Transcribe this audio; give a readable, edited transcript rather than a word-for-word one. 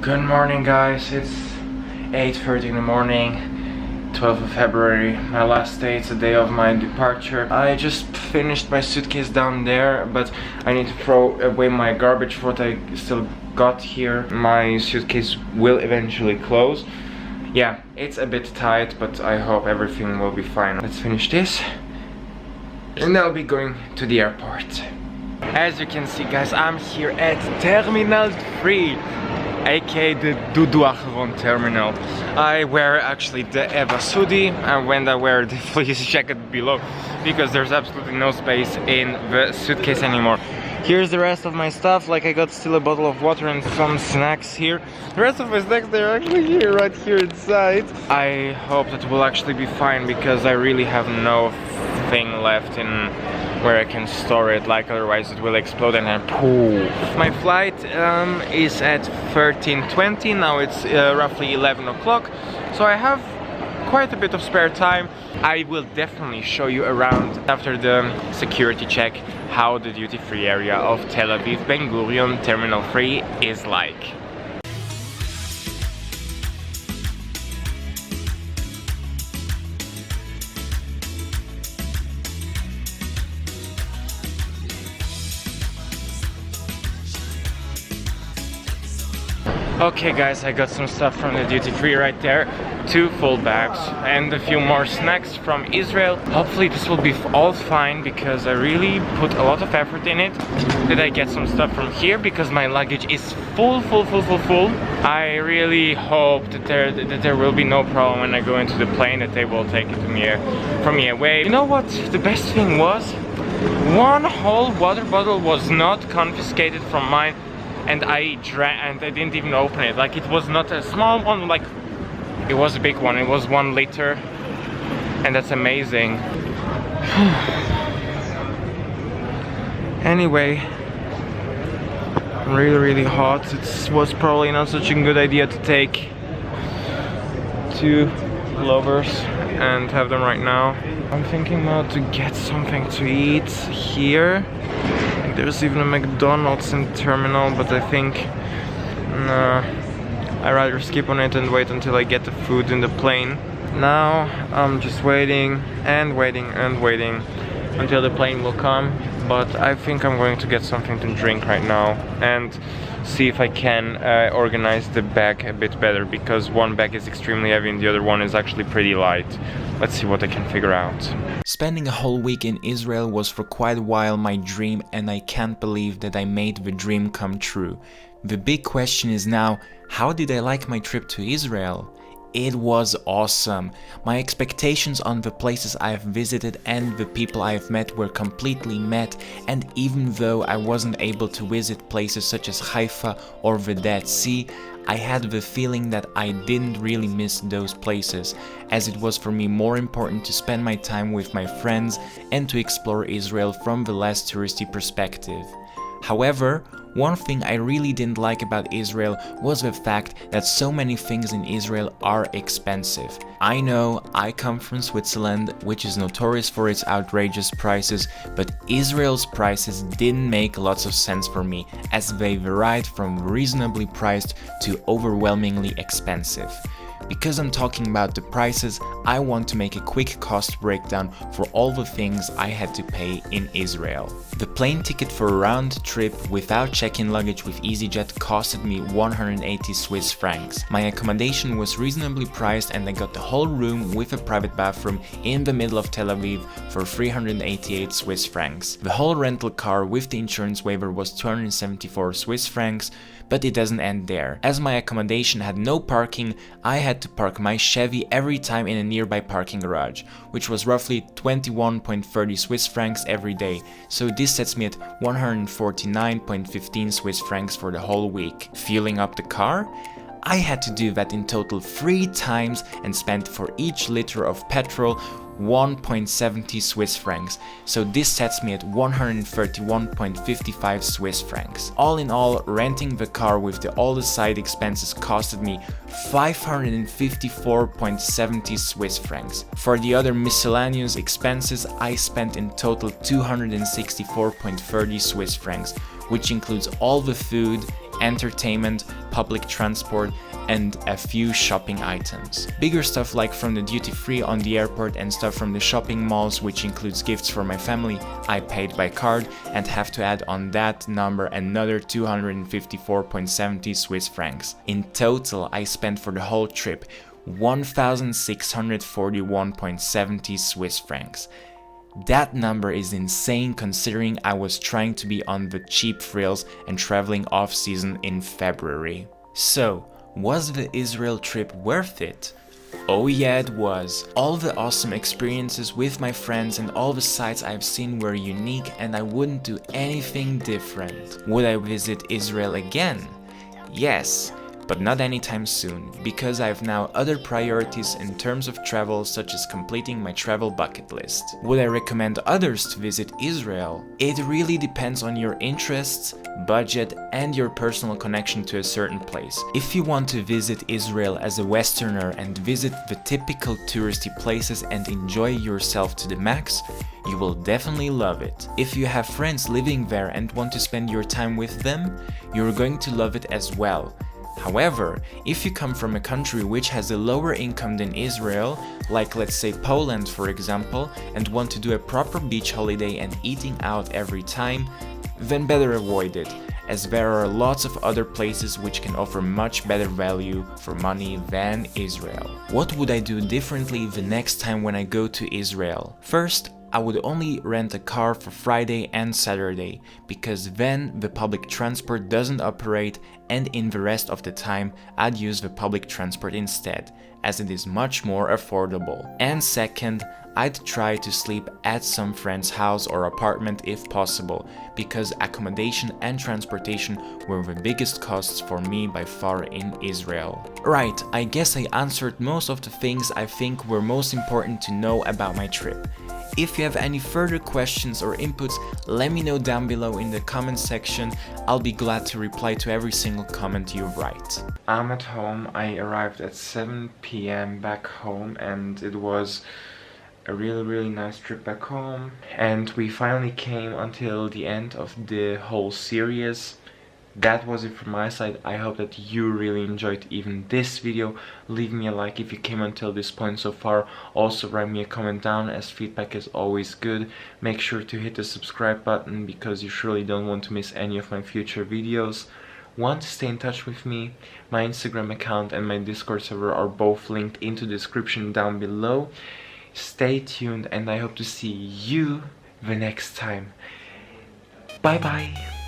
Good morning, guys. It's 8:30 in the morning, 12th of February, my last day. It's the day of my departure. I just finished my suitcase down there, but I need to throw away my garbage, what I still got here. My suitcase will eventually close. Yeah, it's a bit tight, but I hope everything will be fine. Let's finish this, and I'll be going to the airport. As you can see, guys, I'm here at Terminal 3, aka the Dudu Aharon terminal. I wear actually the Eva hoodie, and when I wear the fleece jacket below, because there's absolutely no space in the suitcase anymore. Here's the rest of my stuff. Like, I got still a bottle of water and some snacks here. The rest of my snacks, they're actually here, right here inside. I hope that will actually be fine, because I really have no thing left in where I can store it, like otherwise it will explode and then poof. My flight is at 13:20, now it's roughly 11 o'clock, so I have quite a bit of spare time. I will definitely show you around after the security check how the duty-free area of Tel Aviv Ben Gurion Terminal 3 is like. Okay, guys, I got some stuff from the duty-free right there. 2 full bags and a few more snacks from Israel. Hopefully this will be all fine, because I really put a lot of effort in it. Did I get some stuff from here, because my luggage is full. I really hope that there will be no problem when I go into the plane, that they will take it from me away. You know what the best thing was? One whole water bottle was not confiscated from mine, and I didn't even open it. Like, it was not a small one, like it was a big one. It was 1 liter, and that's amazing. Anyway, really hot. It was probably not such a good idea to take 2 pullovers and have them right now. I'm thinking about to get something to eat here. There's even a McDonald's in the terminal, but I think I'd rather skip on it and wait until I get the food in the plane. Now I'm just waiting until the plane will come, but I think I'm going to get something to drink right now and see if I can organize the bag a bit better, because one bag is extremely heavy and the other one is actually pretty light. Let's see what I can figure out. Spending a whole week in Israel was for quite a while my dream, and I can't believe that I made the dream come true. The big question is now, how did I like my trip to Israel? It was awesome. My expectations on the places I have visited and the people I have met were completely met, and even though I wasn't able to visit places such as Haifa or the Dead Sea, I had the feeling that I didn't really miss those places, as it was for me more important to spend my time with my friends and to explore Israel from the less touristy perspective. However, one thing I really didn't like about Israel was the fact that so many things in Israel are expensive. I know I come from Switzerland, which is notorious for its outrageous prices, but Israel's prices didn't make lots of sense for me, as they varied from reasonably priced to overwhelmingly expensive. Because I'm talking about the prices, I want to make a quick cost breakdown for all the things I had to pay in Israel. The plane ticket for a round trip without check-in luggage with EasyJet costed me 180 Swiss francs. My accommodation was reasonably priced, and I got the whole room with a private bathroom in the middle of Tel Aviv for 388 Swiss francs. The whole rental car with the insurance waiver was 274 Swiss francs, but it doesn't end there. As my accommodation had no parking, I had to park my Chevy every time in a nearby parking garage, which was roughly 21.30 Swiss francs every day, so this sets me at 149.15 Swiss francs for the whole week. Fueling up the car? I had to do that in total 3 times and spent for each liter of petrol 1.70 Swiss francs, so this sets me at 131.55 Swiss francs. All in all, renting the car with all the side expenses costed me 554.70 Swiss francs. For the other miscellaneous expenses, I spent in total 264.30 Swiss francs, which includes all the food, entertainment, public transport, and a few shopping items. Bigger stuff like from the duty free on the airport and stuff from the shopping malls, which includes gifts for my family, I paid by card and have to add on that number another 254.70 Swiss francs. In total, I spent for the whole trip 1,641.70 Swiss francs. That number is insane considering I was trying to be on the cheap thrills and traveling off season in February. So, was the Israel trip worth it? Oh yeah, it was. All the awesome experiences with my friends and all the sights I've seen were unique and I wouldn't do anything different. Would I visit Israel again? Yes, but not anytime soon, because I have now other priorities in terms of travel, such as completing my travel bucket list. Would I recommend others to visit Israel? It really depends on your interests, budget, and your personal connection to a certain place. If you want to visit Israel as a Westerner and visit the typical touristy places and enjoy yourself to the max, you will definitely love it. If you have friends living there and want to spend your time with them, you're going to love it as well. However, if you come from a country which has a lower income than Israel, like let's say Poland for example, and want to do a proper beach holiday and eating out every time, then better avoid it, as there are lots of other places which can offer much better value for money than Israel. What would I do differently the next time when I go to Israel? First, I would only rent a car for Friday and Saturday, because then the public transport doesn't operate, and in the rest of the time I'd use the public transport instead, as it is much more affordable. And second, I'd try to sleep at some friend's house or apartment if possible, because accommodation and transportation were the biggest costs for me by far in Israel. Right, I guess I answered most of the things I think were most important to know about my trip. If you have any further questions or inputs, let me know down below in the comment section. I'll be glad to reply to every single comment you write. I'm at home. I arrived at 7 p.m. back home and it was a really nice trip back home. And we finally came until the end of the whole series. That was it from my side. I hope that you really enjoyed even this video. Leave me a like if you came until this point so far. Also write me a comment down, as feedback is always good. Make sure to hit the subscribe button because you surely don't want to miss any of my future videos. Want to stay in touch with me? My Instagram account and my Discord server are both linked into the description down below. Stay tuned and I hope to see you the next time. Bye bye.